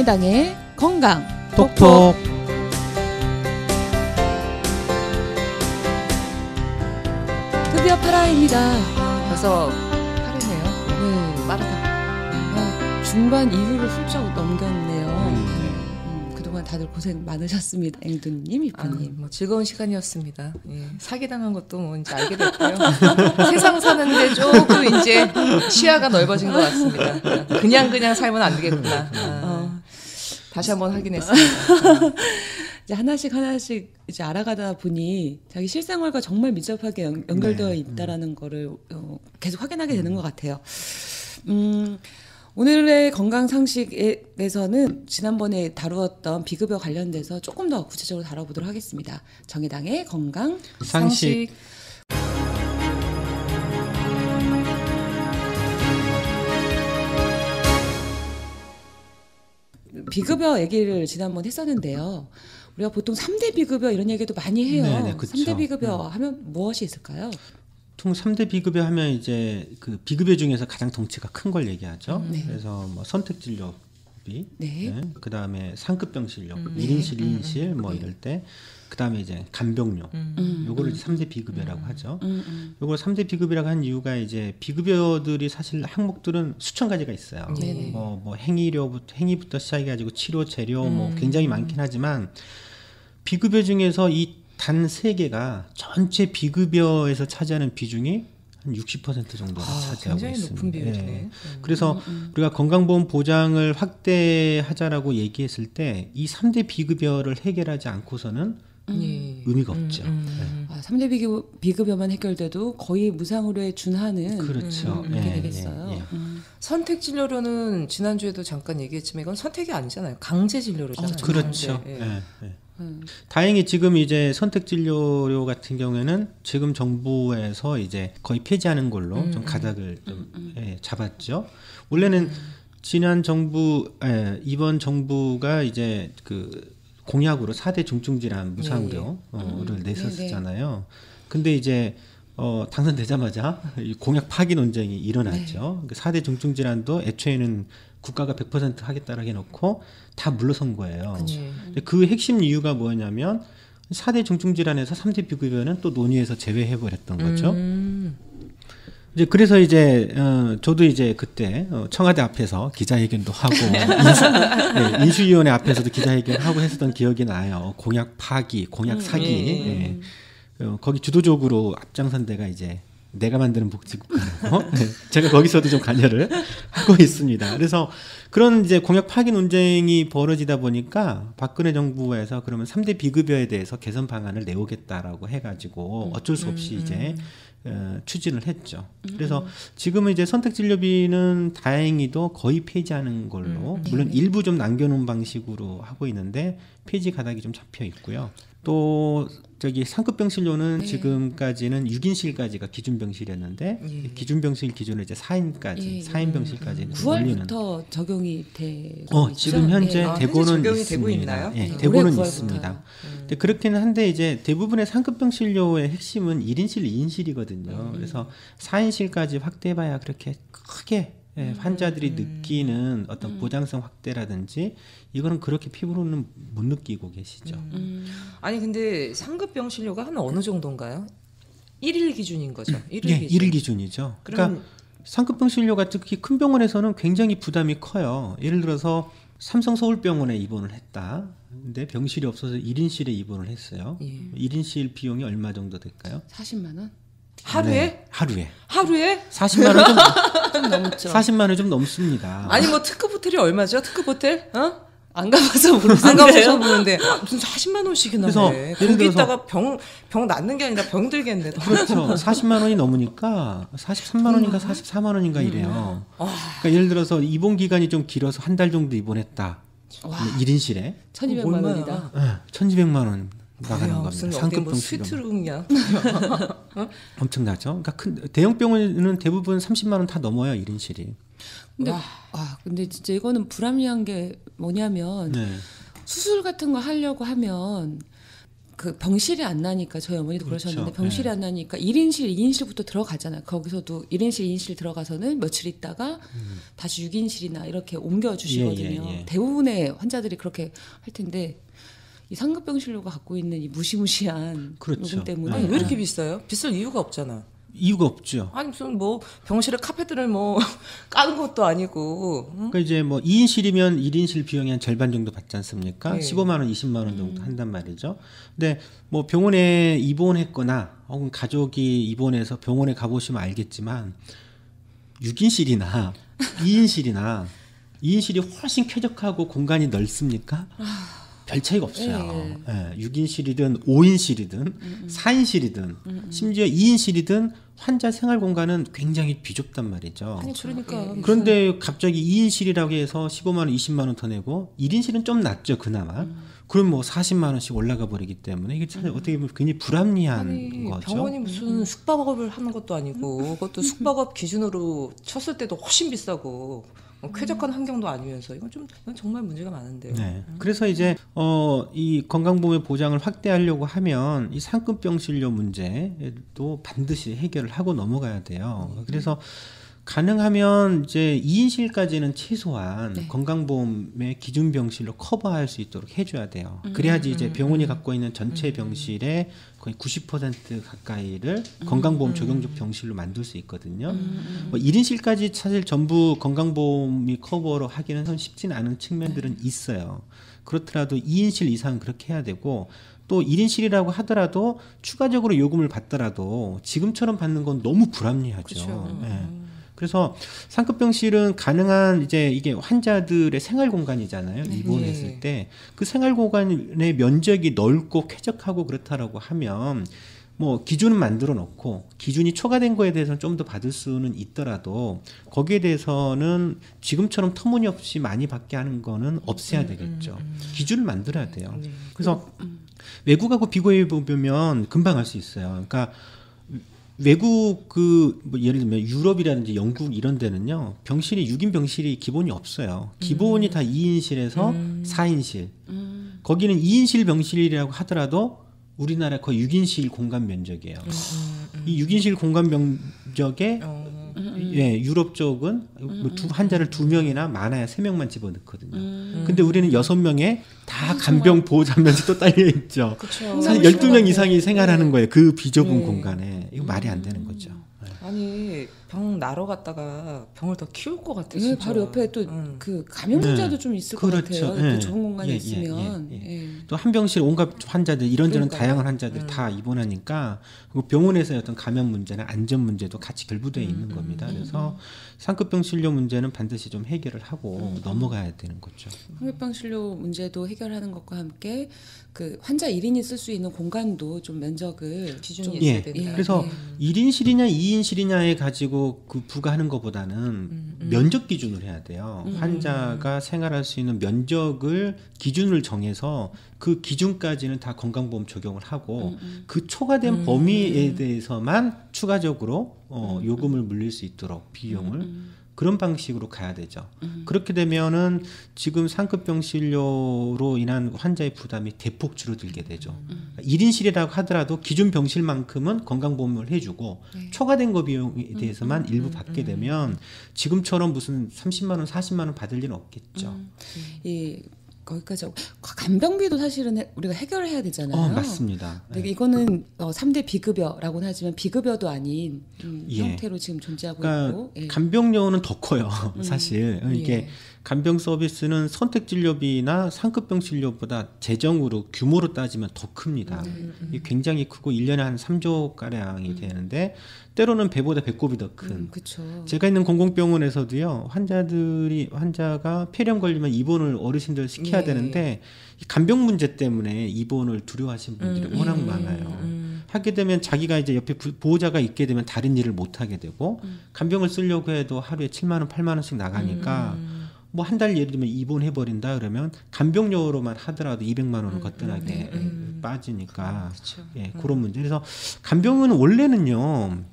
정의당의 건강 톡톡. 드디어 8화입니다. 벌써 8회네요. 네, 빠르다. 중반 이후로 훌쩍 넘겼네요. 그동안 다들 고생 많으셨습니다. 앵두님, 이파님. 뭐 즐거운 시간이었습니다. 예, 사기당한 것도 뭐 이제 알게 됐고요. 세상 사는데 조금 이제 시야가 넓어진 것 같습니다. 그냥 살면 안 되겠구나. 다시 한번 확인했습니다. 이제 하나씩 이제 알아가다 보니 자기 실생활과 정말 밀접하게 연결되어 있다라는 거를 계속 확인하게 되는 것 같아요. 오늘의 건강 상식에서는 지난번에 다루었던 비급여 관련돼서 조금 더 구체적으로 다뤄보도록 하겠습니다. 정의당의 건강 상식. 비급여 얘기를 지난번 했었는데요. 우리가 보통 3대 비급여 이런 얘기도 많이 해요. 네네, 그쵸. 3대 비급여 하면 무엇이 있을까요? 보통 3대 비급여 하면 이제 그 비급여 중에서 가장 덩치가 큰 걸 얘기하죠. 네. 그래서 뭐 선택진료비, 네. 그다음에 상급병실료, 1인실, 2인실 뭐 이럴 때, 그다음에 이제 간병료, 요거를 3대 비급여라고 하죠. 요걸 3대 비급여라고 한 이유가 이제 비급여들이 사실 항목들은 수천 가지가 있어요. 뭐 행위부터 시작해가지고 치료, 재료 뭐 굉장히 많긴 하지만 비급여 중에서 이 단 3개가 전체 비급여에서 차지하는 비중이 한 60% 정도를 차지하고 굉장히 있습니다. 높은 비율이네. 예. 그래서 우리가 건강보험 보장을 확대하자라고 얘기했을 때 이 3대 비급여를 해결하지 않고서는 의미가 없죠. 3대 비급여만 해결돼도 거의 무상으로에 준하는 그렇죠. 그렇게 되겠어요. 선택 진료로는 지난주에도 잠깐 얘기했지만 이건 선택이 아니잖아요. 강제 진료로잖아요. 그렇죠. 강제. 예. 다행히 지금 이제 선택 진료료 같은 경우에는 지금 정부에서 이제 거의 폐지하는 걸로 좀 가닥을 좀 잡았죠. 원래는 지난 정부, 이번 정부가 이제 그 공약으로 4대 중증 질환 무상으로를 냈었잖아요. 근데 이제 당선되자마자 이 공약 파기 논쟁이 일어났죠. 4대 중증 질환도 애초에는 국가가 100% 하겠다라고 해놓고 다 물러선 거예요. 그 핵심 이유가 뭐냐면 4대 중증 질환에서 3대 비급여는 또 논의에서 제외해버렸던 거죠. 이제 그래서 이제 저도 이제 그때 청와대 앞에서 기자회견도 하고 인수위원회 앞에서도 기자회견하고 했었던 기억이 나요. 공약 파기, 공약 사기. 거기 주도적으로 앞장선 데가 이제 내가 만드는 복지국가라고 제가 거기서도 좀 관여를 하고 있습니다. 그래서 그런 이제 공약 파기 논쟁이 벌어지다 보니까 박근혜 정부에서 그러면 3대 비급여에 대해서 개선 방안을 내오겠다라고 해가지고 어쩔 수 없이 이제 추진을 했죠. 그래서 지금은 이제 선택진료비는 다행히도 거의 폐지하는 걸로 물론 일부 좀 남겨놓은 방식으로 하고 있는데 폐지 가닥이 좀 잡혀 있고요. 또 저기 상급병실료는 지금까지는 6인실까지가 기준병실이었는데 기준병실 기준으로 이제 4인까지 4인병실까지 9월부터 적용이 되고 지금 현재 대고는 적용이 있습니다. 되고 있나요? 대고는 있습니다. 근데 그렇기는 한데 이제 대부분의 상급병실료의 핵심은 1인실, 2인실이거든요. 그래서 4인실까지 확대해봐야 그렇게 크게 환자들이 느끼는 어떤 보장성 확대라든지 이거는 그렇게 피부로는 못 느끼고 계시죠. 아니 근데 상급 병실료가 한 어느 정도인가요? 1일 기준인 거죠? 1일 기준이죠. 그러니까 상급 병실료가 특히 큰 병원에서는 굉장히 부담이 커요. 예를 들어서 삼성 서울병원에 입원을 했다. 근데 병실이 없어서 1인실에 입원을 했어요. 1인실 비용이 얼마 정도 될까요? 40만 원? 하루에? 네, 하루에. 40만 원 좀 넘죠. 40만 원 좀 넘습니다. 아니 뭐 특급 호텔이 얼마죠? 특급 호텔? 안 가봐서 모르는데요. 안 가봐서 모르는데 무슨 40만 원씩이나 그래서 해. 예를 거기다가 병 낫는 게 아니라 병 들겠네. 그렇죠. 40만 원이 넘으니까 43만 원인가 44만 원인가 이래요. 그러니까 예를 들어서 입원 기간이 좀 길어서 한 달 정도 입원했다. 1인실에 1200만 원이다. 1200만 원 나가는 겁니다. 무슨 상급 뭐 병실로. 스위트룸이야. 엄청나죠. 그러니까 큰 대형 병원은 대부분 30만 원 다 넘어요, 1인실이. 근데 진짜 이거는 불합리한 게 뭐냐면 수술 같은 거 하려고 하면 그 병실이 안 나니까 저희 어머니도 그렇죠. 그러셨는데 병실이 안 나니까 1인실, 2인실부터 들어가잖아요. 거기서도 1인실, 2인실 들어가서는 며칠 있다가 다시 6인실이나 이렇게 옮겨주시거든요. 대부분의 환자들이 그렇게 할 텐데 이 상급병실료가 갖고 있는 이 무시무시한 요금 때문에 아니, 왜 이렇게 비싸요? 비쌀 이유가 없잖아. 이유가 없죠. 아니 무슨 뭐 병실에 카페트를 뭐 까는 것도 아니고. 그러니까 이제 뭐 2인실이면 1인실 비용이 한 절반 정도 받지 않습니까? 네. 15만 원, 20만 원 정도 한단 말이죠. 근데 뭐 병원에 입원했거나 혹은 가족이 입원해서 병원에 가보시면 알겠지만 6인실이나 2인실이 훨씬 쾌적하고 공간이 넓습니까? 별 차이가 없어요. 예, 6인실이든 5인실이든 4인실이든 심지어 2인실이든 환자 생활 공간은 굉장히 비좁단 말이죠. 아니 그러니까. 그런데 갑자기 2인실이라고 해서 15만 원, 20만 원 더 내고 1인실은 좀 낫죠, 그나마. 그럼 뭐 40만 원씩 올라가 버리기 때문에 이게 사실 어떻게 보면 굉장히 불합리한 아니, 거죠. 병원이 무슨 숙박업을 하는 것도 아니고 그것도 숙박업 기준으로 쳤을 때도 훨씬 비싸고 쾌적한 환경도 아니면서 이건 정말 문제가 많은데요. 네. 그래서 이제 이 건강보험의 보장을 확대하려고 하면 이 상급병실료 문제도 반드시 해결을 하고 넘어가야 돼요. 그래서 가능하면 이제 2인실까지는 최소한 건강보험의 기준 병실로 커버할 수 있도록 해줘야 돼요. 그래야지 이제 병원이 갖고 있는 전체 병실의 거의 90% 가까이를 건강보험 적용적 병실로 만들 수 있거든요. 뭐 1인실까지 사실 전부 건강보험이 커버로 하기는 쉽지는 않은 측면들은 있어요. 그렇더라도 2인실 이상은 그렇게 해야 되고 또 1인실이라고 하더라도 추가적으로 요금을 받더라도 지금처럼 받는 건 너무 불합리하죠. 그렇죠. 네. 그래서 상급병실은 가능한 이제 이게 환자들의 생활 공간이잖아요. 입원했을 때 그 생활 공간의 면적이 넓고 쾌적하고 그렇다라고 하면 뭐 기준은 만들어 놓고 기준이 초과된 거에 대해서는 좀 더 받을 수는 있더라도 거기에 대해서는 지금처럼 터무니없이 많이 받게 하는 거는 없애야 되겠죠. 기준을 만들어야 돼요. 그래서 외국하고 비교해 보면 금방 알 수 있어요. 그러니까 외국 뭐 예를 들면 유럽이라든지 영국 이런 데는요 병실이 6인 병실이 기본이 없어요. 기본이 다 2인실에서 4인실. 거기는 2인실 병실이라고 하더라도 우리나라 거의 6인실 공간 면적이에요. 이 6인실 공간 면적에 예, 유럽 쪽은 뭐 환자를 2명이나 많아야 3명만 집어넣거든요. 근데 우리는 6명에 다 간병 보호자면서 또 딸려 있죠. 사실 12명 이상이 생활하는 거예요. 그 비좁은 공간에. 이거 말이 안 되는 거죠. 아니 병 나러 갔다가 병을 더 키울 것 같아. 네, 바로 옆에 또 그 감염자도 좀 있을 것 그렇죠. 같아요. 그 좁은 공간에 있으면. 또 한 병실 온갖 환자들 이런저런 다양한 환자들이 다 입원하니까 그리고 병원에서의 어떤 감염 문제나 안전 문제도 같이 결부되어 있는 겁니다. 그래서 상급병실료 문제는 반드시 좀 해결을 하고 넘어가야 되는 거죠. 상급병실료 문제도 해결하는 것과 함께 그 환자 1인이 쓸 수 있는 공간도 좀 면적을 기준이 좀, 있어야 된다. 그래서 1인실이냐 2인실이냐에 가지고 그 부과하는 것보다는 면적 기준을 해야 돼요. 환자가 생활할 수 있는 면적을 기준을 정해서 그 기준까지는 다 건강보험 적용을 하고 그 초과된 범위에 대해서만 추가적으로 요금을 물릴 수 있도록 비용을 그런 방식으로 가야 되죠. 그렇게 되면은 지금 상급병실료로 인한 환자의 부담이 대폭 줄어들게 되죠. 1인실이라고 하더라도 기준 병실만큼은 건강보험을 해주고 초과된 거 비용에 대해서만 일부 받게 되면 지금처럼 무슨 30만 원, 40만 원 받을 일은 없겠죠. 거기까지 간병비도 사실은 우리가 해결해야 되잖아요. 맞습니다. 근데 이거는 3대 비급여라고는 하지만 비급여도 아닌 형태로 지금 존재하고 있고. 간병료는 더 커요. 사실 이게 간병 서비스는 선택진료비나 상급병실료보다 재정으로 규모로 따지면 더 큽니다. 이게 굉장히 크고 1년에 한 3조 가량이 되는데 때로는 배보다 배꼽이 더 큰. 제가 있는 공공병원에서도요. 환자가 폐렴 걸리면 입원을 어르신들 시켜야 되는데 간병 문제 때문에 입원을 두려워하시는 분들이 워낙 많아요. 하게 되면 자기가 이제 옆에 보호자가 있게 되면 다른 일을 못 하게 되고 간병을 쓰려고 해도 하루에 7만 원, 8만 원씩 나가니까 뭐 한 달 예를 들면 입원해 버린다 그러면 간병료로만 하더라도 200만 원은 거뜬하게 빠지니까 그런 문제. 그래서 간병은 원래는요.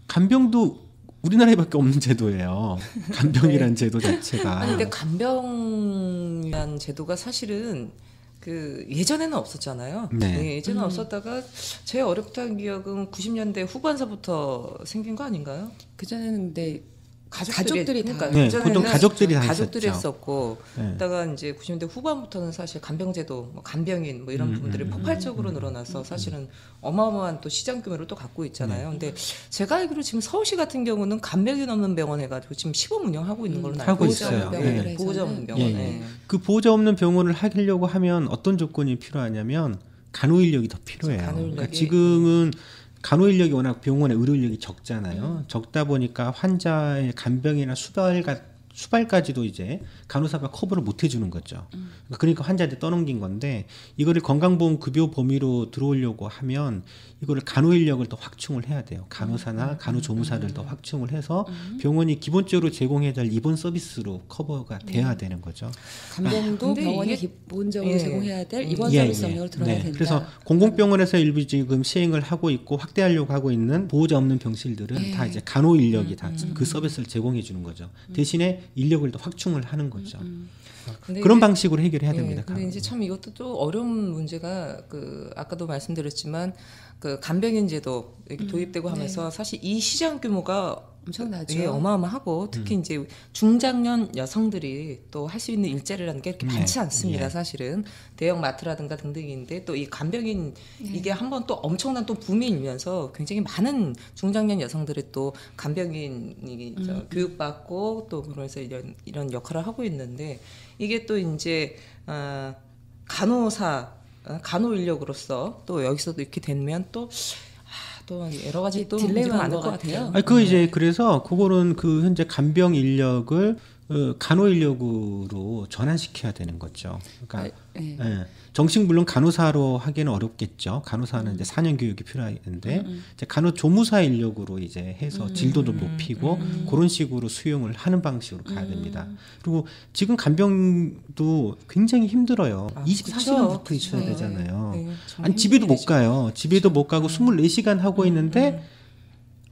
간병도 우리나라에밖에 없는 제도예요. 간병이라는 제도 자체가. 아니 근데 간병이라는 제도가 사실은 그 예전에는 없었잖아요. 네. 네, 예전에는 없었다가 제 어렵다는 기억은 90년대 후반서부터 생긴 거 아닌가요? 그전에는 근데 가족들이 다 네, 보통 가족들이 다 가족들이 했었죠. 했었고, 네. 그러다가 이제 90년대 후반부터는 사실 간병제도, 뭐 간병인 뭐 이런 부분들이 폭발적으로 늘어나서 사실은 어마어마한 또 시장 규모를 또 갖고 있잖아요. 근데 제가 알기로 지금 서울시 같은 경우는 간병인 없는 병원 해가지고 지금 시범 운영하고 있는 걸로 알고 하고 있어요. 있어요. 네, 네. 보호자 없는 병원. 예, 예. 네. 그 보호자 없는 병원을 하려고 하면 어떤 조건이 필요하냐면 간호 인력이 더 필요해요. 간호 인력이, 그러니까 지금은 간호 인력이 워낙 병원에 의료 인력이 적잖아요. 적다 보니까 환자의 간병이나 수발까지도 이제 간호사가 커버를 못 해주는 거죠. 그러니까 환자한테 떠넘긴 건데 이거를 건강보험 급여 범위로 들어오려고 하면 이거를 간호 인력을 더 확충을 해야 돼요. 간호사나 간호조무사를 더 확충을 해서 병원이 기본적으로 제공해야 될 입원 서비스로 커버가 돼야 되는 거죠. 간병도 근데 병원이 이게- 기본적으로 예. 제공해야 될 입원 예, 서비스 예. 영역으로 들어가야 네. 된다. 그래서 공공병원에서 일부 지금 시행을 하고 있고 확대하려고 하고 있는 보호자 없는 병실들은 네. 다 이제 간호 인력이 다 그 서비스를 제공해 주는 거죠. 대신에 인력을 더 확충을 하는 거죠. 근데 그런 이제- 방식으로 해결해야 됩니다. 근데 이제 참 이것도 또 어려운 문제가 그 아까도 말씀드렸지만 그 간병인 제도 이렇게 도입되고 하면서 사실 이 시장 규모가 엄청나죠. 예, 어마어마하고 특히 이제 중장년 여성들이 또 할 수 있는 일자리라는 게 그렇게 네. 많지 않습니다. 예. 사실은 대형 마트라든가 등등인데 또 이 간병인 이게 한번 또 엄청난 또 붐이 일면서 굉장히 많은 중장년 여성들이 또 간병인이 교육받고 또 그러면서 이런 역할을 하고 있는데 이게 또 이제 간호사 간호 인력으로서 또 여기서도 이렇게 되면 또 여러 가지 또 문제가 딜레마인 많을 것 것 같아요. 같아요. 아니 그 이제 그래서 그거는 그 현재 간병 인력을 간호 인력으로 전환시켜야 되는 거죠. 그러니까 예. 예. 정식 물론 간호사로 하기는 어렵겠죠. 간호사는 이제 4년 교육이 필요한데 이제 간호조무사 인력으로 이제 해서 질도도 높이고 그런 식으로 수용을 하는 방식으로 가야 됩니다. 그리고 지금 간병도 굉장히 힘들어요. 24시간 붙어 있어야 되잖아요. 네, 정말 아니 집에도 못 힘들죠. 가요. 집에도 못 가고 24시간 하고 있는데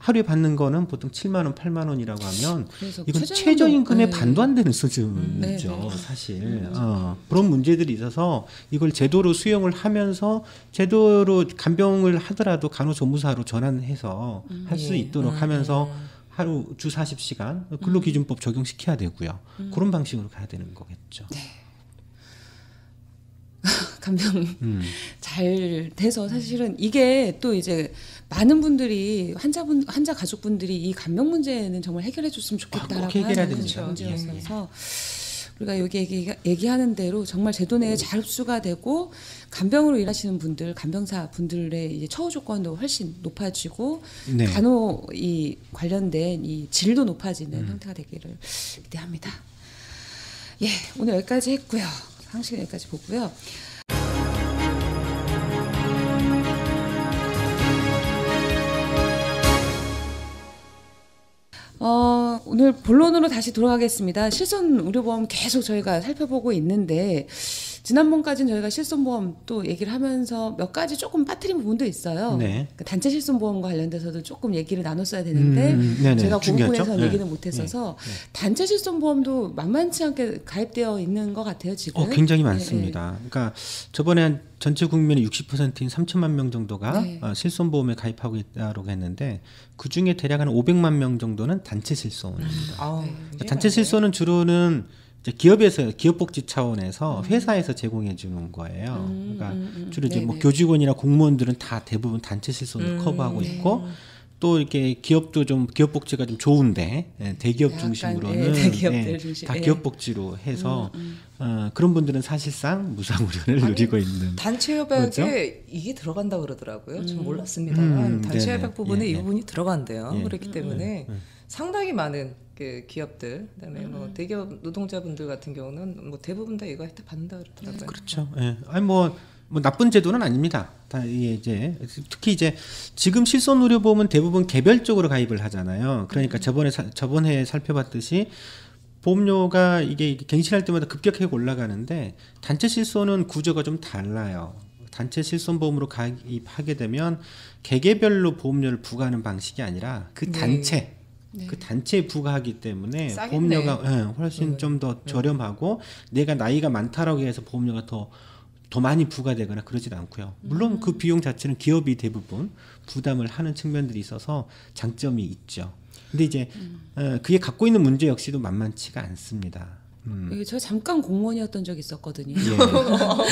하루에 받는 거는 보통 7만 원, 8만 원이라고 하면 그래서 이건 최저임금, 최저임금의 네. 반도 안 되는 수준이죠. 네, 사실 그런 문제들이 있어서 이걸 제도로 수용을 하면서 제도로 간병을 하더라도 간호조무사로 전환해서 할 수 있도록 하면서 하루 주 40시간 근로기준법 적용시켜야 되고요. 그런 방식으로 가야 되는 거겠죠. 간병 잘 돼서 사실은 이게 또 이제 많은 분들이 환자 가족분들이 이 간병 문제는 정말 해결해 줬으면 좋겠다라고 꼭 해결해야 하는 됩니다. 문제였어서 우리가 여기 얘기하는 대로 정말 제도 내에 잘 흡수가 되고 간병으로 일하시는 분들, 간병사 분들의 이제 처우 조건도 훨씬 높아지고 네. 간호 이 관련된 이 질도 높아지는 형태가 되기를 기대합니다. 예, 오늘 여기까지 했고요. 상식은 여기까지 보고요. 오늘 본론으로 다시 돌아가겠습니다. 실손 의료보험 계속 저희가 살펴보고 있는데 지난번까지는 저희가 실손보험 또 얘기를 하면서 몇 가지 조금 빠뜨린 부분도 있어요. 네. 그 단체 실손보험과 관련돼서도 조금 얘기를 나눴어야 되는데 네네. 제가 그 중요하죠. 부분에서 네. 얘기는 못했어서 단체 실손보험도 만만치 않게 가입되어 있는 것 같아요. 지금. 굉장히 네, 많습니다. 그러니까 저번에 한 전체 국민의 60%인 3천만 명 정도가 네. 실손보험에 가입하고 있다고 했는데 그 중에 대략 한 500만 명 정도는 단체 실손입니다. 굉장히 단체 많네요. 실손은 주로는 이제 기업에서 기업복지 차원에서 회사에서 제공해 주는 거예요. 그러니까 주로 이제 뭐 네네. 교직원이나 공무원들은 다 대부분 단체 실손을 커버하고 있고 또 이렇게 기업도 좀 기업복지가 좀 좋은데 대기업 약간, 중심으로는 대기업들 중심. 다 기업복지로 해서 그런 분들은 사실상 무상의료를 누리고 있는 단체 협약에 그렇죠? 이게 들어간다 그러더라고요. 전 몰랐습니다만 단체 네네. 협약 부분에 예, 이 예. 부분이 들어간대요. 예. 그렇기 때문에 상당히 많은 그 기업들, 그다음에 뭐 대기업 노동자분들 같은 경우는 뭐 대부분 다 이거 혜택 받는다 그러더라고요. 그렇죠. 예. 아니 뭐 나쁜 제도는 아닙니다. 다 이제 특히 이제 지금 실손 의료보험은 대부분 개별적으로 가입을 하잖아요. 그러니까 저번에 살펴봤듯이 보험료가 이게 갱신할 때마다 급격하게 올라가는데 단체 실손은 구조가 좀 달라요. 단체 실손보험으로 가입하게 되면 개개별로 보험료를 부과하는 방식이 아니라 그 단체 그 단체에 부과하기 때문에 싸겠네. 보험료가 훨씬 좀 더 저렴하고 내가 나이가 많다라고 해서 보험료가 더 더 많이 부과되거나 그러지도 않고요. 물론 그 비용 자체는 기업이 대부분 부담을 하는 측면들이 있어서 장점이 있죠. 근데 이제 그게 갖고 있는 문제 역시도 만만치가 않습니다. 제가 잠깐 공무원이었던 적이 있었거든요.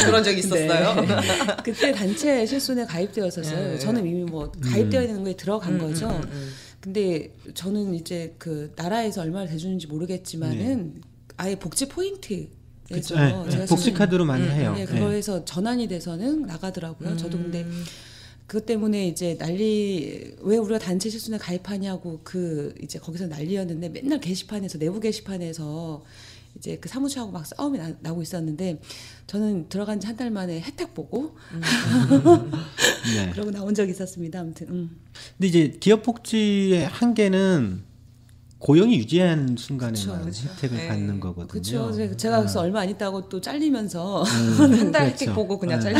그런 적이 있었어요. 네. 그때 단체 실손에 가입되었었어요. 네. 저는 이미 뭐 가입되어 있는 거에 들어간 거죠. 근데 저는 이제 그 나라에서 얼마를 대주는지 모르겠지만은 아예 복지 포인트. 그렇죠. 네. 복지 카드로 많이 해요. 네, 그거에서 전환이 돼서는 나가더라고요. 저도 근데 그것 때문에 이제 왜 우리가 단체 실손에 가입하냐고 이제 거기서 난리였는데 맨날 게시판에서 내부 게시판에서 이제 그 사무처하고 막 싸움이 나고 있었는데 저는 들어간 지 한 달 만에 혜택 보고 네. 그러고 나온 적이 있었습니다. 아무튼. 근데 이제 기업 복지의 한계는 고용이 유지한 순간에만 그쵸. 혜택을 네. 받는 거거든요. 그렇죠. 제가 그래서 얼마 안 있다고 또 잘리면서 한 달 그렇죠. 혜택 보고 그냥 잘려.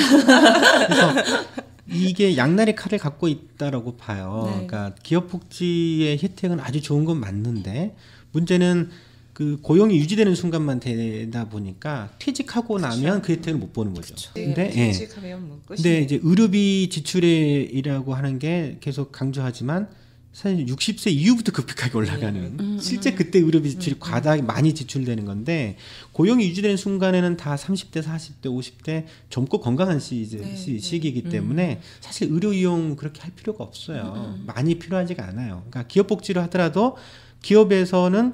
그래서 이게 양날의 칼을 갖고 있다라고 봐요. 네. 그러니까 기업 복지의 혜택은 아주 좋은 건 맞는데 문제는 그 고용이 유지되는 순간만 되다 보니까 퇴직하고 나면 그 혜택을 못 보는 거죠. 근데 퇴직하면 뭐 끝이. 근데 이제 의료비 지출이라고 하는 게 계속 강조하지만 사실 60세 이후부터 급격하게 올라가는 실제 그때 의료비 지출이 과다하게 많이 지출되는 건데 고용이 유지되는 순간에는 다 30대, 40대, 50대 젊고 건강한 시기이기 때문에 사실 의료 이용 그렇게 할 필요가 없어요. 많이 필요하지가 않아요. 그러니까 기업 복지를 하더라도 기업에서는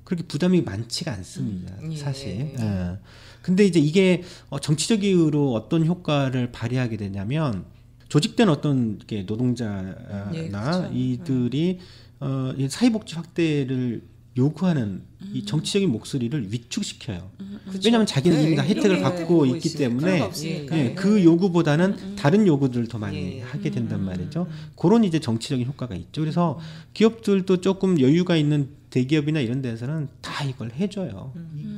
그렇게 부담이 많지가 않습니다. 사실. 예. 근데 이제 이게 정치적으로 어떤 효과를 발휘하게 되냐면 조직된 어떤 노동자나 그렇죠. 이들이 이 사회복지 확대를 요구하는 이 정치적인 목소리를 위축시켜요. 왜냐하면 자기는 이미 다 혜택을 받고 있기 때문에 그 요구보다는 다른 요구들을 더 많이 하게 된단 말이죠. 그런 이제 정치적인 효과가 있죠. 그래서 기업들도 조금 여유가 있는 대기업이나 이런 데서는 다 이걸 해줘요.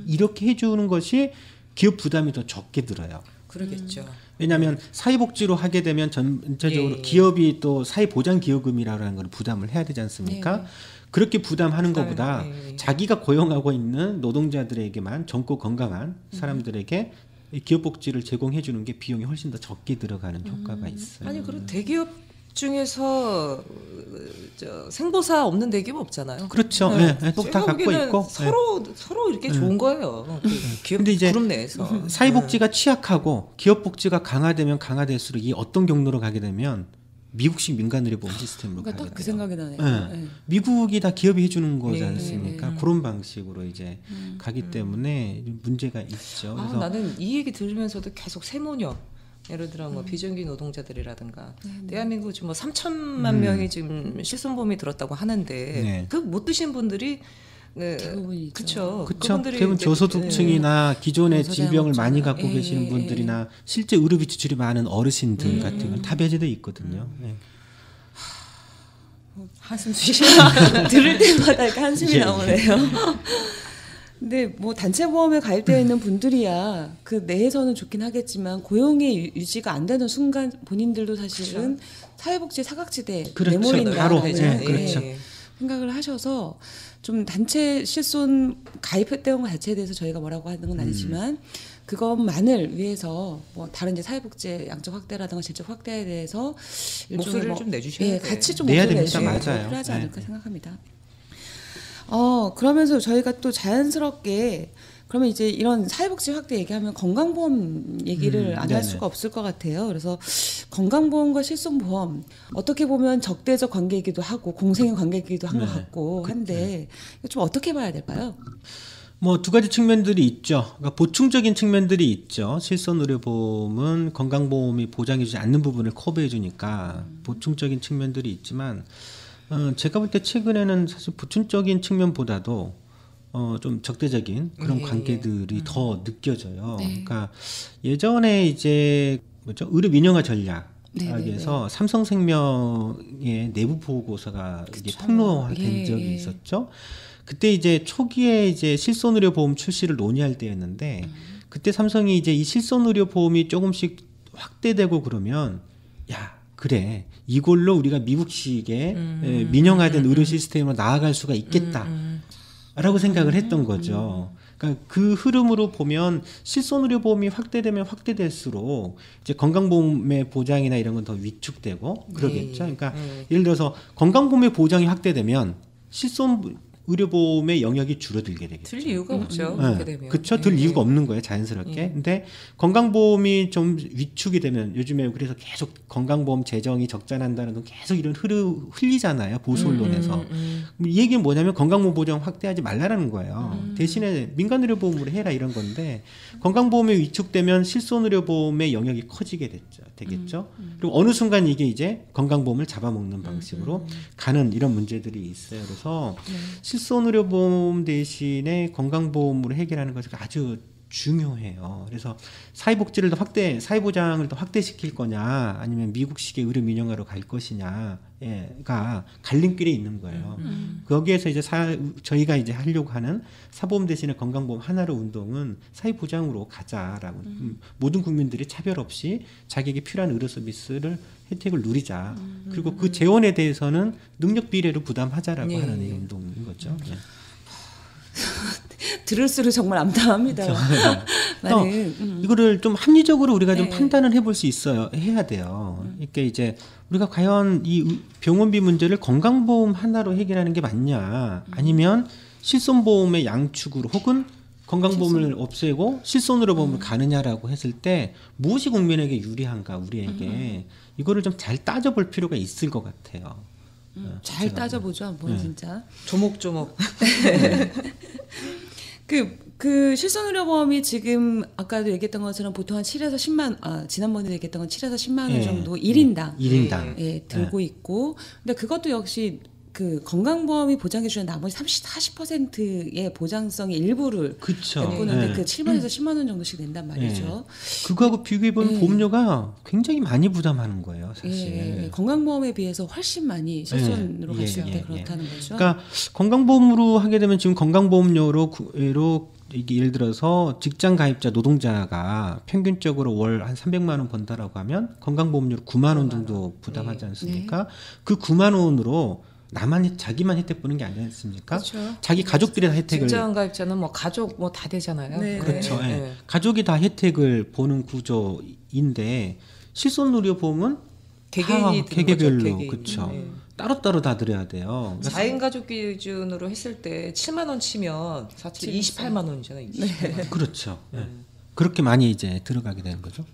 이렇게 해주는 것이 기업 부담이 더 적게 들어요. 그러겠죠. 왜냐하면 사회복지로 하게 되면 전체적으로 기업이 또 사회보장기여금이라는 걸 부담을 해야 되지 않습니까? 그렇게 부담하는 것보다 자기가 고용하고 있는 노동자들에게만 젊고 건강한 사람들에게 이 기업복지를 제공해 주는 게 비용이 훨씬 더 적게 들어가는 효과가 있어요. 아니 그리고 대기업 중에서 생보사 없는 대기업 없잖아요. 그렇죠. 꼭 다 갖고 있고 서로 이렇게 좋은 거예요. 기업 근데 이제 그룹 내에서 사회복지가 취약하고 기업복지가 강화되면 강화될수록 이 어떤 경로로 가게 되면 미국식 민간의료보험 시스템으로 그러니까 가게 딱 그 돼요. 생각이 나네요. 네. 미국이 다 기업이 해주는 거지 않습니까? 그런 방식으로 이제 가기 때문에 문제가 있죠. 그래서 나는 이 얘기 들으면서도 계속 세모녀 예를 들어 뭐 비정규 노동자들이라든가 대한민국 지금 뭐 3천만 명이 지금 실손보험이 들었다고 하는데 그 못 드신 분들이 대부분이죠. 그렇죠. 대부분 저소득층이나 기존의 질병을 많이 갖고 계시는 분들이나 실제 의료비 지출이 많은 어르신들 같은 건 다 배제돼 있거든요. 한숨 쉬시면 들을 때마다 이렇게 한숨이 나오네요. 근데 뭐 단체 보험에 가입되어 있는 분들이야 그 내에서는 좋긴 하겠지만 고용이 유지가 안 되는 순간 본인들도 사실은 사회복지 사각지대에 내몰린다. 바로 그렇죠. 생각을 하셔서 좀 단체 실손 가입했던 것 자체에 대해서 저희가 뭐라고 하는 건 아니지만 그것만을 위해서 뭐 다른 이제 사회복지 양적 확대라든가 질적 확대에 대해서 목소리를 좀 내주셔야 돼요. 같이 좀 내야 목소리를 됩니다. 맞아요. 필요하지 않을까 생각합니다. 그러면서 저희가 또 자연스럽게 그러면 이제 이런 사회복지 확대 얘기하면 건강보험 얘기를 안 할 수가 없을 것 같아요. 그래서 건강보험과 실손보험 어떻게 보면 적대적 관계이기도 하고 공생의 관계이기도 한 것 같고 한데 좀 어떻게 봐야 될까요? 뭐 두 가지 측면들이 있죠. 그러니까 보충적인 측면들이 있죠. 실손의료보험은 건강보험이 보장해주지 않는 부분을 커버해주니까 보충적인 측면들이 있지만 제가 볼 때 최근에는 사실 보충적인 측면보다도 좀 적대적인 그런 관계들이 더 느껴져요. 그러니까 예전에 이제 의료 민영화 전략에서 삼성생명의 내부 보고서가 이게 폭로된 적이 있었죠. 그때 이제 초기에 이제 실손의료보험 출시를 논의할 때였는데 그때 삼성이 이제 이 실손의료보험이 조금씩 확대되고 그러면 그래 이걸로 우리가 미국식의 민영화된 의료 시스템으로 나아갈 수가 있겠다라고 생각을 했던 거죠. 그러니까 그 흐름으로 보면 실손의료보험이 확대되면 확대될수록 이제 건강보험의 보장이나 이런 건 더 위축되고 그러겠죠. 그러니까 예를 들어서 건강보험의 보장이 확대되면 실손의료보험의 영역이 줄어들게 되겠죠. 들 이유가 없죠. 그렇게 되면. 그렇죠. 들 이유가 없는 거예요. 자연스럽게. 근데 건강보험이 좀 위축이 되면 요즘에 그래서 계속 건강보험 재정이 적자난다는 건 계속 이런 흘리잖아요. 보수 언론에서. 이 얘기는 뭐냐면 건강보험 보장 확대하지 말라라는 거예요. 대신에 민간의료보험으로 해라 이런 건데 건강보험이 위축되면 실손의료보험의 영역이 커지게 되겠죠. 그리고 어느 순간 이게 이제 건강보험을 잡아먹는 방식으로 가는 이런 문제들이 있어요. 그래서 실손의료보험 대신에 건강보험으로 해결하는 것이 아주 중요해요. 그래서 사회복지를 더 사회보장을 더 확대시킬 거냐, 아니면 미국식의 의료 민영화로 갈 것이냐가 갈림길에 있는 거예요. 거기에서 이제 저희가 이제 하려고 하는 사보험 대신에 건강보험 하나로 운동은 사회보장으로 가자라고 모든 국민들이 차별 없이 자기에게 필요한 의료 서비스를 혜택을 누리자. 그리고 그 재원에 대해서는 능력 비례로 부담하자라고 하는 이 운동인 거죠. 네. 들을수록 정말 암담합니다. 나는 이거를 좀 합리적으로 우리가 좀 판단을 해볼 수 해야 돼요. 그러니까 이제 우리가 과연 이 병원비 문제를 건강보험 하나로 해결하는 게 맞냐, 아니면 실손보험의 양축으로 혹은 건강보험을 없애고 실손의료보험을 가느냐라고 했을 때 무엇이 국민에게 유리한가, 우리에게 이거를 좀 잘 따져볼 필요가 있을 것 같아요. 잘 따져보죠, 한번 진짜. 조목조목. 그 실손의료보험이 지금 아까도 얘기했던 것처럼 보통 한 7에서 10만, 지난번에 얘기했던 건 7에서 10만 원 정도 1인당 들고 있고, 근데 그것도 역시 그 건강보험이 보장해주는 나머지 40%의 보장성의 일부를 메꾸는데 그 7만에서 10만 원 정도씩 낸단 말이죠. 그거하고 비교해보면 보험료가 굉장히 많이 부담하는 거예요, 사실. 건강보험에 비해서 훨씬 많이 실손으로 갔을 때 그렇다는 거죠. 그러니까 건강보험으로 하게 되면 지금 건강보험료로 예를 들어서 직장 가입자 노동자가 평균적으로 월 한 300만 원 번다라고 하면 건강보험료로 9만 원 정도 부담하지 않습니까? 그 9만 원으로 자기만 혜택 보는 게 아니지 않습니까? 그렇죠. 자기 가족들이 다 혜택을. 직장 가입자는 뭐 가족 뭐 다 되잖아요. 그렇죠. 가족이 다 혜택을 보는 구조인데 실손의료보험은 개개별로 그렇죠. 따로따로 다 드려야 돼요. 4인 가족 기준으로 했을 때 7만 원 치면 사실 28만 원이잖아요. 28만 원. 그렇죠. 그렇게 많이 이제 들어가게 되는 거죠.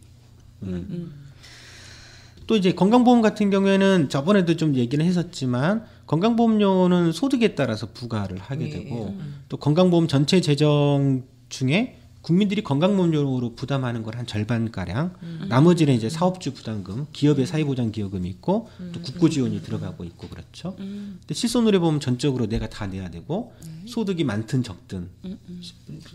또 이제 건강보험 같은 경우에는 저번에도 좀 얘기는 했었지만 건강보험료는 소득에 따라서 부과를 하게 되고 또 건강보험 전체 재정 중에 국민들이 건강보험료로 부담하는 걸 한 절반가량, 나머지는 이제 사업주 부담금, 기업의 사회보장기여금이 있고 또 국고지원이 들어가고 있고 그렇죠. 근데 실손의료보험 전적으로 내가 다 내야 되고 소득이 많든 적든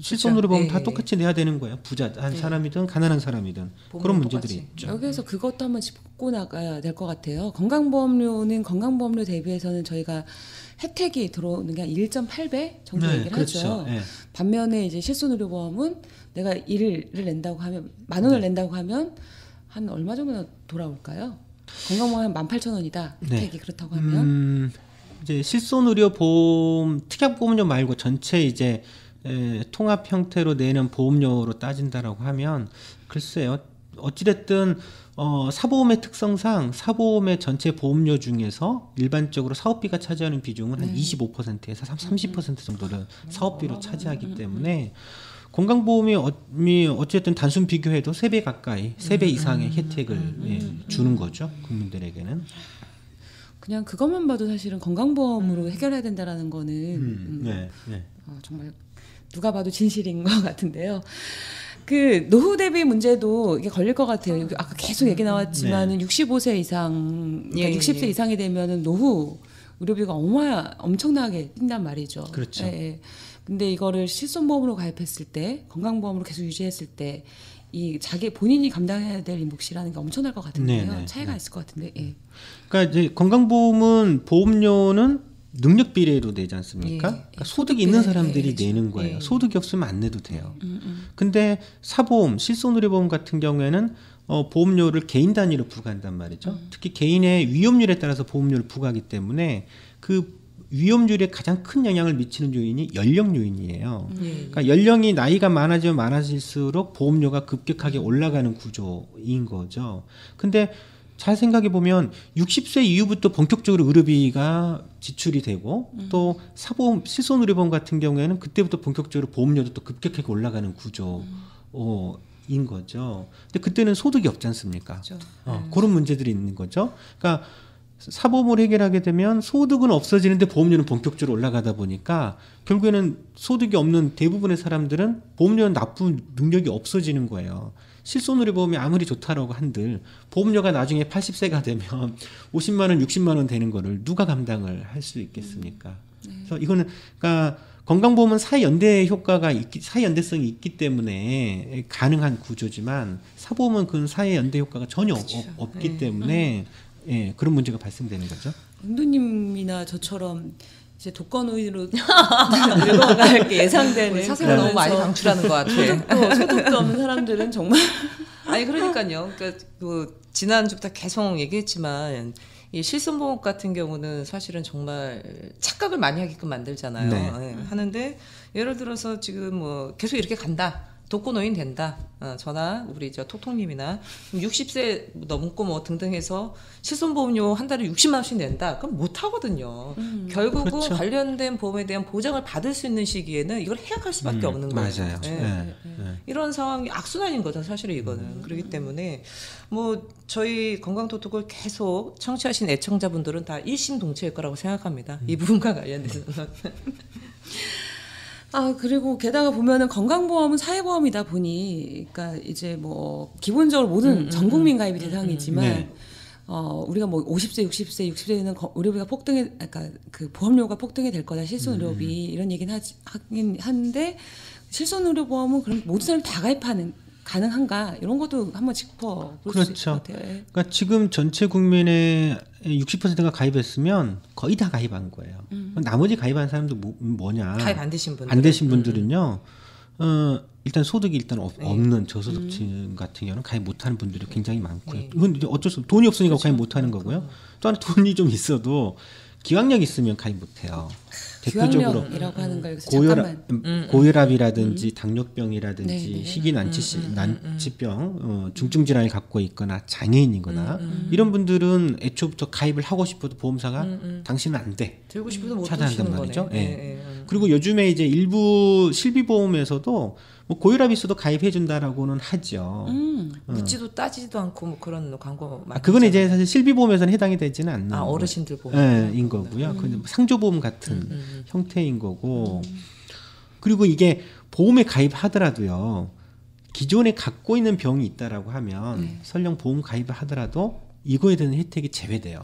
실손의료보험 다 똑같이 내야 되는 거예요. 부자한 사람이든 가난한 사람이든 그런 문제들이 있죠. 여기서 그것도 한번 짚고 나가야 될 것 같아요. 건강보험료는 건강보험료 대비해서는 저희가 혜택이 들어오는 게 한 1.8배 정도 얘기를 하죠. 반면에 이제 실손의료보험은 내가 1을 낸다고 하면 10,000원을 낸다고 하면 한 얼마 정도 돌아올까요? 건강보험 한 18,000원이다. 혜택이 그렇다고 하면 이제 실손의료보험 특약보험료 말고 전체 이제 통합 형태로 내는 보험료로 따진다라고 하면 글쎄요. 어찌됐든 사보험의 특성상 사보험의 전체 보험료 중에서 일반적으로 사업비가 차지하는 비중은 한 25%에서 30% 정도를 사업비로 차지하기 때문에 건강보험이 어쨌든 단순 비교해도 3배 가까이, 3배 이상의 혜택을 주는 거죠. 국민들에게는. 그냥 그것만 봐도 사실은 건강보험으로 해결해야 된다라는 거는 정말 누가 봐도 진실인 것 같은데요. 그 노후 대비 문제도 이게 걸릴 것 같아요. 아까 계속 얘기 나왔지만은 65세 이상, 그러니까 60세 이상이 되면은 노후 의료비가 엄청나게 뛴단 말이죠. 그렇죠. 근데 이거를 실손보험으로 가입했을 때, 건강보험으로 계속 유지했을 때, 이 본인이 감당해야 될 몫이라는 게 엄청날 것 같은데요. 차이가 있을 것 같은데. 그러니까 이제 건강보험은 보험료는 능력 비례로 내지 않습니까? 그러니까 소득이 있는 사람들이 내는 거예요. 소득이 없으면 안 내도 돼요. 근데 사보험, 실손의료보험 같은 경우에는 보험료를 개인 단위로 부과한단 말이죠. 특히 개인의 위험률에 따라서 보험료를 부과하기 때문에 그 위험률에 가장 큰 영향을 미치는 요인이 연령 요인이에요. 그러니까 연령이 나이가 많아지면 많아질수록 보험료가 급격하게 올라가는 구조인 거죠. 근데 잘 생각해 보면 60세 이후부터 본격적으로 의료비가 지출이 되고 또 사보험 실손의료보험 같은 경우에는 그때부터 본격적으로 보험료도 또 급격하게 올라가는 구조인 거죠. 근데 그때는 소득이 없지 않습니까? 그렇죠. 그런 문제들이 있는 거죠. 그러니까 사보험을 해결하게 되면 소득은 없어지는데 보험료는 본격적으로 올라가다 보니까 결국에는 소득이 없는 대부분의 사람들은 보험료는 납부 능력이 없어지는 거예요. 실손의료보험이 아무리 좋다라고 한들 보험료가 나중에 80세가 되면 50만 원, 60만 원 되는 거를 누가 감당을 할 수 있겠습니까? 그래서 이거는 그러니까 건강보험은 사연대 효과가 사연대성이 있기 때문에 가능한 구조지만 사보험은 그 사연대 효과가 전혀 없기 때문에 예, 그런 문제가 발생되는 거죠. 은두님이나 저처럼 이제 독거노인으로 늙어갈 게 예상되는 사생활 너무 많이 방출하는 것 같아. 소득도 없는 사람들은 정말 아니 그러니까요. 그러니까 그 지난주부터 계속 얘기했지만 이 실손보험 같은 경우는 사실은 정말 착각을 많이 하게끔 만들잖아요. 네. 네. 하는데 예를 들어서 지금 뭐 계속 이렇게 간다. 독거노인 된다. 저나 우리 저 톡톡님이나 60세 넘고 뭐 등등 해서 실손보험료 한 달에 60만 원씩 낸다. 그럼 못 하거든요. 결국은 그렇죠. 관련된 보험에 대한 보장을 받을 수 있는 시기에는 이걸 해약할 수밖에 없는 거예요. 맞아요. 네. 이런 상황이 악순환인 거죠, 사실은 이거는. 그렇기 때문에 뭐 저희 건강토톡을 계속 청취하신 애청자분들은 다 일심동체일 거라고 생각합니다. 이 부분과 관련돼서는. 그리고 게다가 보면은 건강보험은 사회보험이다 보니, 그러니까 이제 뭐 기본적으로 모든 전 국민 가입이 대상이지만, 네. 우리가 뭐 50세, 60세에는 의료비가 그러니까 그 보험료가 폭등이 될 거다, 실손의료비 이런 얘기는 하긴 하는데, 실손의료보험은 그럼 모든 사람 다 가능한가 이런 것도 한번 짚어 볼 수 있을 것 같아요. 예. 그러니까 지금 전체 국민의 60%가 가입했으면 거의 다 가입한 거예요. 나머지 가입한 사람도 뭐냐? 가입 안 되신 분들. 안 되신 분들은요. 일단 소득이 일단 없는 저소득층 같은 경우는 가입 못하는 분들이 굉장히 많고요. 이건 이제 어쩔 수 없어. 돈이 없으니까 가입 못하는 거고요. 또 하나 돈이 좀 있어도 기왕력 있으면 가입 못해요. 대표적으로 기왕력이라고 하는 걸 여기서 잠깐만. 고혈압이라든지 당뇨병이라든지 네. 희귀난치병, 중증 질환을 갖고 있거나 장애인이거나 이런 분들은 애초부터 가입을 하고 싶어도 보험사가 당신은 안 돼. 들고 싶어서 못 차단한단 드시는 말이죠. 거네. 예. 그리고 요즘에 이제 일부 실비보험에서도 뭐 고혈압이 있어도 가입해 준다라고는 하죠. 묻지도 따지지도 않고 뭐 그런 광고 많이 그건 이제 사실 실비보험에서는 해당이 되지는 않는 어르신들 보험 인 거고요. 그건 상조보험 같은 형태인 거고. 그리고 이게 보험에 가입하더라도요. 기존에 갖고 있는 병이 있다라고 하면 설령 보험 가입을 하더라도 이거에 대한 혜택이 제외돼요.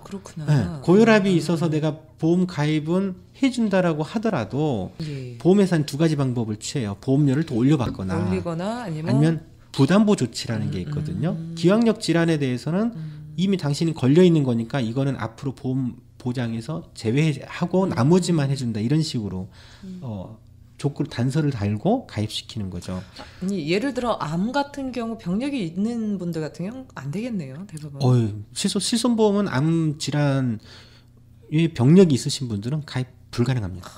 그렇구나. 네, 고혈압이 있어서 내가 보험 가입은 해준다라고 하더라도 보험회사는 두 가지 방법을 취해요. 보험료를 더 올려받거나 올리거나 아니면 부담보 조치라는 게 있거든요. 기왕력 질환에 대해서는 이미 당신이 걸려 있는 거니까 이거는 앞으로 보험 보장에서 제외하고 나머지만 해준다 이런 식으로 조건 단서를 달고 가입시키는 거죠. 아니, 예를 들어 암 같은 경우 병력이 있는 분들 같은 경우 안 되겠네요, 대부분. 실손보험은 암 질환에 병력이 있으신 분들은 가입 불가능합니다.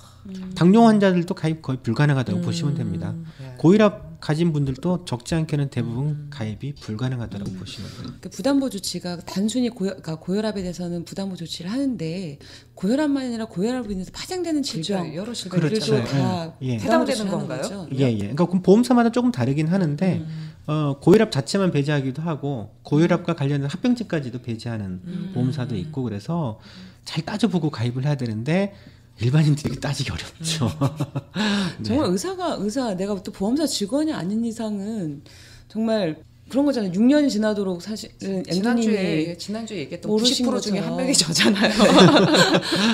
당뇨 환자들도 가입 거의 불가능하다고 보시면 됩니다. 고혈압 가진 분들도 적지 않게는 대부분 가입이 불가능하다고 보시면 돼요. 그 부담보 조치가 단순히 고혈압에 대해서는 부담보 조치를 하는데 고혈압만 아니라 고혈압으로 인해서 파생되는 질병 여러 질병들도 그렇죠. 다 해당되는 건가요? 그러니까 보험사마다 조금 다르긴 하는데 고혈압 자체만 배제하기도 하고 고혈압과 관련된 합병증까지도 배제하는 보험사도 있고 그래서 잘 따져보고 가입을 해야 되는데 일반인들이 따지기 어렵죠. 네. 정말 의사 내가 또 보험사 직원이 아닌 이상은 정말 그런 거잖아요. 6년이 지나도록 사실은 지난주에 얘기했던 90% 중에 한 명이 저잖아요.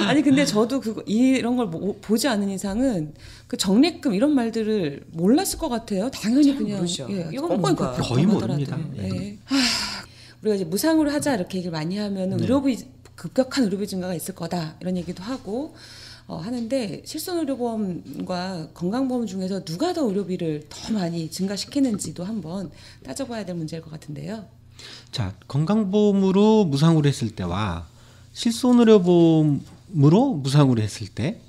아니 근데 저도 이런 걸 보지 않은 이상은 그 적립금 이런 말들을 몰랐을 것 같아요. 당연히 그냥 이건 뭔가 거의 모릅니다. 우리가 이제 무상으로 하자 이렇게 얘기를 많이 하면 의료비 급격한 의료비 증가가 있을 거다 이런 얘기도 하고 하는데 실손의료보험과 건강보험 중에서 누가 더 의료비를 더 많이 증가시키는지도 한번 따져봐야 될 문제일 것 같은데요. 자, 건강보험으로 무상으로 했을 때와 실손의료보험 무상으로 했을 때,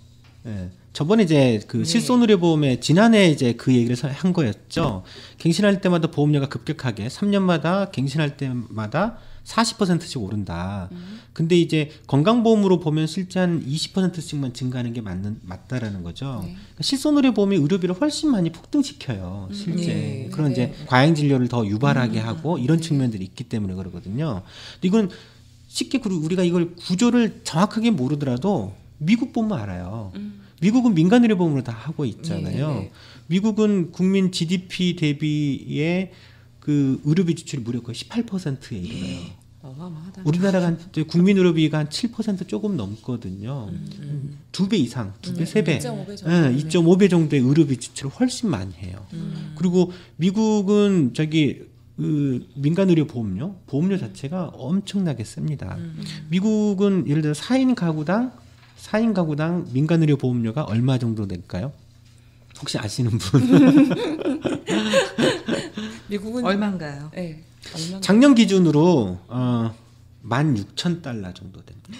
예. 저번에 이제 그 실손의료보험에 지난해 이제 그 얘기를 한 거였죠. 갱신할 때마다 보험료가 급격하게 3년마다 갱신할 때마다 40%씩 오른다. 근데 이제 건강보험으로 보면 실제 한 20%씩만 증가하는 게 맞다라는 거죠. 그러니까 실손의료보험이 의료비를 훨씬 많이 폭등시켜요. 실제 그런 이제 과잉 진료를 더 유발하게 하고 이런 측면들이 있기 때문에 그러거든요. 근데 이건 쉽게 우리가 이걸 구조를 정확하게 모르더라도 미국 보면 알아요. 미국은 민간의료보험으로 다 하고 있잖아요. 미국은 국민 GDP 대비의 그 의료비 지출이 무려 거의 18%에 이르러요. 어마어마하다. 우리나라가 국민 의료비가 한 7% 조금 넘거든요. 2배 이상, 2배, 3배, 2.5배 정도. 2.5배 정도의 의료비 지출을 훨씬 많이 해요. 그리고 미국은 그 민간의료보험료, 보험료 자체가 엄청나게 셉니다. 미국은 예를 들어 4인 가구당 민간의료 보험료가 얼마 정도 될까요? 혹시 아시는 분? 미국은 얼마인가요? 네, 얼마인가요? 작년 기준으로 16,000달러 정도 됩니다.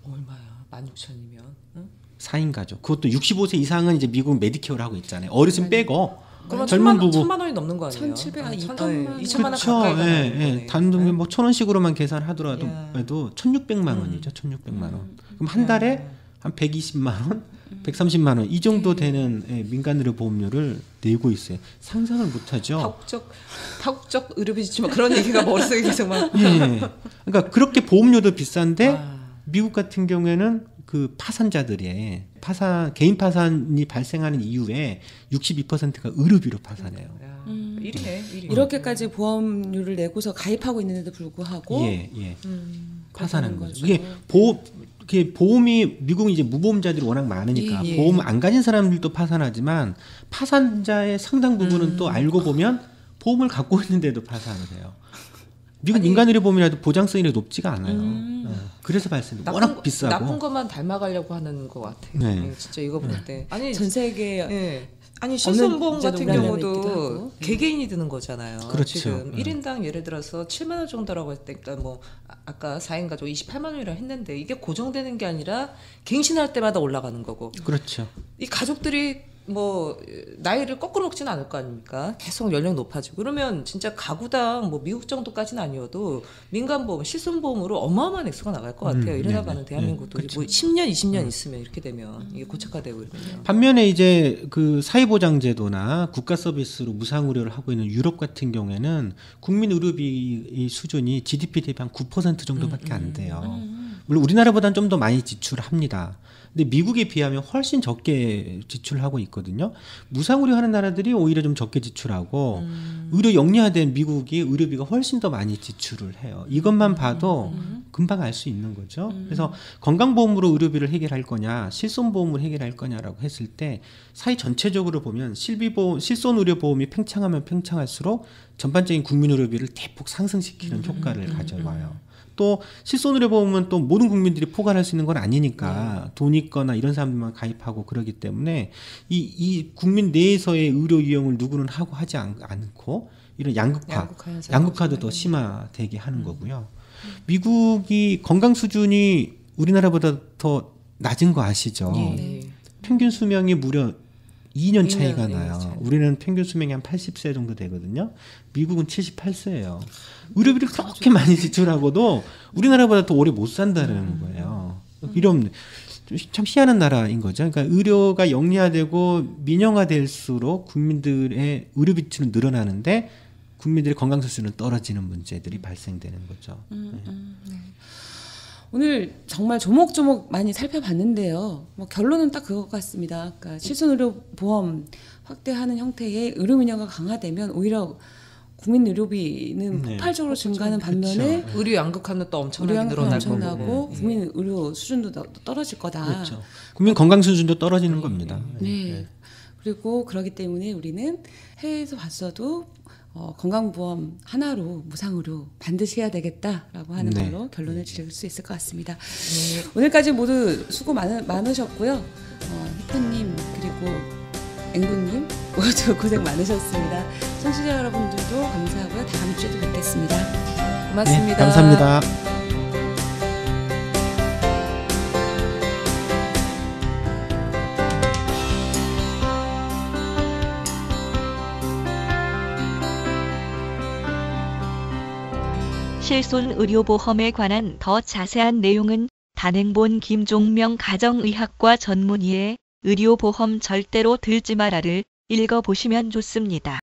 얼마야? 16,000이면? 응? 4인 가족. 그것도 65세 이상은 이제 미국 메디케어를 하고 있잖아요. 어르신 빼고. 그러면 젊은 부부 1,000만 원이 넘는 거 아니에요? 1,700, 2,000만 원 그렇죠. 가까이 예, 가는 예. 단돈 뭐 1,000원씩으로만 계산하더라도 야. 1,600만 원이죠. 1,600만 원. 그럼 한 달에 한 120만 원, 130만 원 이 정도 되는 민간의료 보험료를 내고 있어요. 상상을 못하죠. 파국적 의료비 지출 그런 얘기가 머릿속에 계속 막. 예. 그러니까 그렇게 보험료도 비싼데 미국 같은 경우에는 그 파산자들의 개인 파산이 발생하는 이후에 62%가 의료비로 파산해요. 일이네. 이렇게까지 보험료를 내고서 가입하고 있는데도 불구하고 파산하는 거죠. 이게 보험이 미국은 이제 무보험자들이 워낙 많으니까 보험 안 가진 사람들도 파산하지만 파산자의 상당 부분은 또 알고 보면 보험을 갖고 있는데도 파산을 해요. 미국 민간의료보험이라도 보장성이 높지가 않아요. 그래서 발생이 워낙 비싸고 나쁜 것만 닮아가려고 하는 것 같아요. 네. 진짜 이거 볼 때. 아니 전 세계 아니 실손보험 같은 있기도 경우도 하고. 개개인이 드는 거잖아요. 그렇죠. 지금 1인당 예를 들어서 7만 원 정도라고 했을 때 일단 뭐 아까 4인 가족 28만 원이라 했는데 이게 고정되는 게 아니라 갱신할 때마다 올라가는 거고. 그렇죠. 이 가족들이 뭐 나이를 거꾸로 먹지는 않을 거 아닙니까? 계속 연령 높아지고 그러면 진짜 가구당 뭐 미국 정도까지는 아니어도 민간보험, 실손보험으로 어마어마한 액수가 나갈 것 같아요. 이러다가는 대한민국도 그렇죠. 뭐 10년, 20년 있으면 이렇게 되면 이게 고착화되고 이러면요. 반면에 이제 그 사회보장제도나 국가 서비스로 무상의료를 하고 있는 유럽 같은 경우에는 국민 의료비 수준이 GDP 대비 한 9% 정도밖에 안 돼요. 물론 우리나라보다는 좀 더 많이 지출합니다. 근데 미국에 비하면 훨씬 적게 지출하고 있거든요. 무상의료 하는 나라들이 오히려 좀 적게 지출하고 의료 영리화된 미국이 의료비가 훨씬 더 많이 지출을 해요. 이것만 봐도 금방 알 수 있는 거죠. 그래서 건강보험으로 의료비를 해결할 거냐 실손보험으로 해결할 거냐라고 했을 때 사회 전체적으로 보면 실손의료보험이 팽창하면 팽창할수록 전반적인 국민의료비를 대폭 상승시키는 효과를 가져와요. 또 실손의료보험은 또 모든 국민들이 포괄할 수 있는 건 아니니까 돈 있거나 이런 사람들만 가입하고 그러기 때문에 이 국민 내에서의 의료 이용을 누구는 하고 하지 않고 이런 양극화도 더 심화되게 하는 거고요. 미국이 건강 수준이 우리나라보다 더 낮은 거 아시죠? 평균 수명이 무려 2년 차이가 나요. 우리는 평균 수명이 한 80세 정도 되거든요. 미국은 78세예요. 의료비를 그렇게 많이 지출하고도 우리나라보다 더 오래 못 산다는 거예요. 이런 참 희한한 나라인 거죠. 그러니까 의료가 영리화되고 민영화될수록 국민들의 의료비 지출은 늘어나는데 국민들의 건강 수준은 떨어지는 문제들이 발생되는 거죠. 오늘 정말 조목조목 많이 살펴봤는데요. 뭐 결론은 딱 그것 같습니다. 그러니까 실손의료보험 확대하는 형태의 의료민영화가 강화되면 오히려 국민 의료비는 폭발적으로 증가하는 반면에 의료 양극화는 또 엄청나게 늘어날 거고 국민 의료 수준도 떨어질 거다. 그렇죠. 국민 건강 수준도 떨어지는 겁니다. 네. 그리고 그렇기 때문에 우리는 해외에서 봤어도 건강보험 하나로 무상의료 반드시 해야 되겠다라고 하는 걸로 결론을 지을 수 있을 것 같습니다. 오늘까지 모두 수고 많으셨고요. 희태님 그리고 앵구님 모두 고생 많으셨습니다. 청취자 여러분들도 감사하고요. 다음 주에도 뵙겠습니다. 고맙습니다. 네, 감사합니다. 실손 의료보험에 관한 더 자세한 내용은 단행본 김종명 가정의학과 전문의의 의료보험 절대로 들지 마라를 읽어보시면 좋습니다.